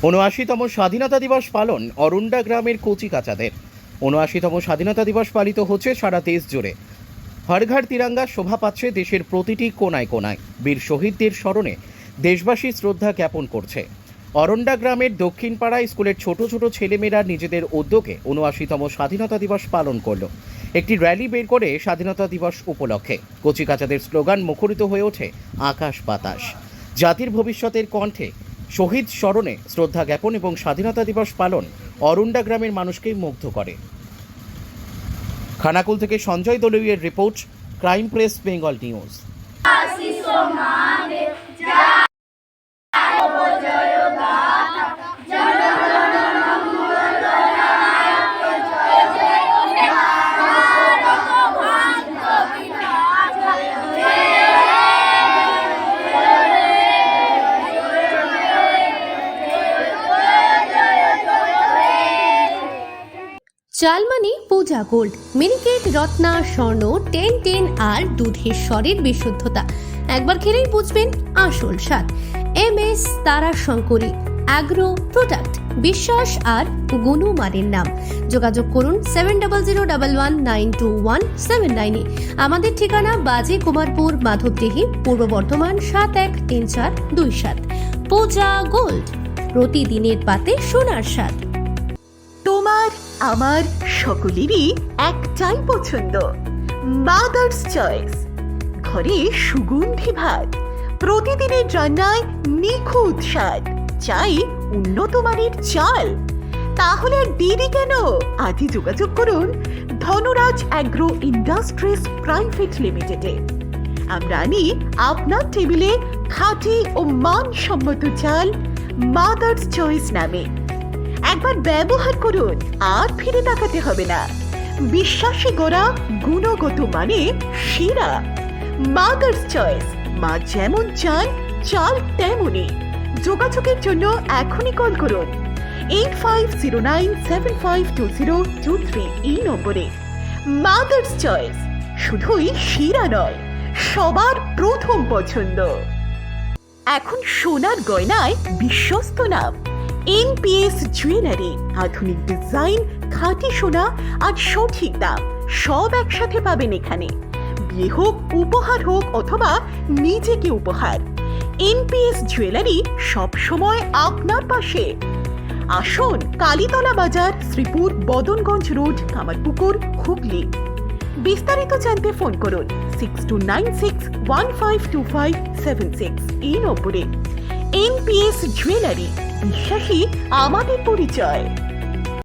৭৯তম স্বাধীনতা দিবস পালন অরুণ্ডা গ্রামের কচিকাচাদের। ৭৯তম স্বাধীনতা দিবস পালিত হচ্ছে সারা দেশ জুড়ে। হর ঘর তিরঙ্গা শোভা পাচ্ছে দেশের প্রতিটি কোনায় কোনায়। বীর শহীদদের স্মরণে দেশবাসী শ্রদ্ধা জ্ঞাপন করছে। অরুণ্ডা গ্রামের দক্ষিণ পাড়ায় স্কুলের ছোট ছোট ছেলেমেয়েরা নিজেদের উদ্যোগে ৭৯তম স্বাধীনতা দিবস পালন করল। একটি র্যালি বের করে স্বাধীনতা দিবস উপলক্ষে কচিকাচাদের স্লোগান মুখরিত হয়ে ওঠে আকাশ বাতাস। জাতির ভবিষ্যতের কণ্ঠে শহীদ স্মরণে শ্রদ্ধা জ্ঞাপন এবং স্বাধীনতা দিবস পালন অরুণ্ডা গ্রামের মানুষকে মুগ্ধ করে। খানাকুল থেকে সঞ্জয় দলুইয়ের report, crime press Bengal news. চালমানি পূজা গোল্ড, মিনিকেট, রত্না, স্বর্ণ 10-10 আর দুধের স্বরের বিশুদ্ধতা। একবার খেলেই বুঝবেন আসল স্বাদ। MS তারা শঙ্করী অ্যাগ্রো প্রোডাক্ট, বিশ্বাস আর গুণমানের নাম। যোগাযোগ করুন 7001192179 আমাদের ঠিকানা বাজে কুমারপুর, মাধবদেহি, পূর্ব বর্ধমান 713427। পূজা গোল্ড, প্রতিদিনের পাতে সোনার স্বাদ। তোমার আমার সকলেরই একটাই পছন্দ, মাদার্স চয়েস। ঘরে সুগন্ধি ভাত, প্রতিদিনের রান্নায় নিখুঁত স্বাদ, চাই উন্নত মানের চাল। তাহলে আর দেরি কেন? আজই যোগাযোগ করুন ধনরাজ অ্যাগ্রো ইন্ডাস্ট্রিজ প্রাইভেট লিমিটেডে। আমরা আনি আপনার টেবিলে খাঁটি ও মানসম্মত চাল মাদার্স চয়েস নামে। একবার ব্যবহার করুন, আর ফিরে তাকাতে হবে না। বিশ্বাসী গোড়া, গুণগত মানে সেরা। মাদার্স চয়েস, মা যেমন চান চাল তেমনই। যোগাযোগের জন্য এখনই কল করুন 8509752023 এই নম্বরে। মাদার্স চয়েস শুধুই সেরা নয়, সবার প্রথম পছন্দ। এখন সোনার গয়নায় বিশ্বস্ত নাম NPS জুয়েলারি। আধুনিক ডিজাইন, খাঁটি সোনা আর সঠিক দাম সব একসাথে পাবেন এখানে। বিয়ে হোক, উপহার হোক অথবা নিজেকে উপহার, NPS জুয়েলারি সব সময় আপনার পাশে। আসুন কালীতলা বাজার, শ্রীপুর, বদনগঞ্জ রোড, কামারপুকুর, হুগলি। বিস্তারিত জানতে ফোন করুন 6296152576 এই নম্বরে। NPS জুয়েলারি, বিশ্বাসী আমাদের পরিচয়।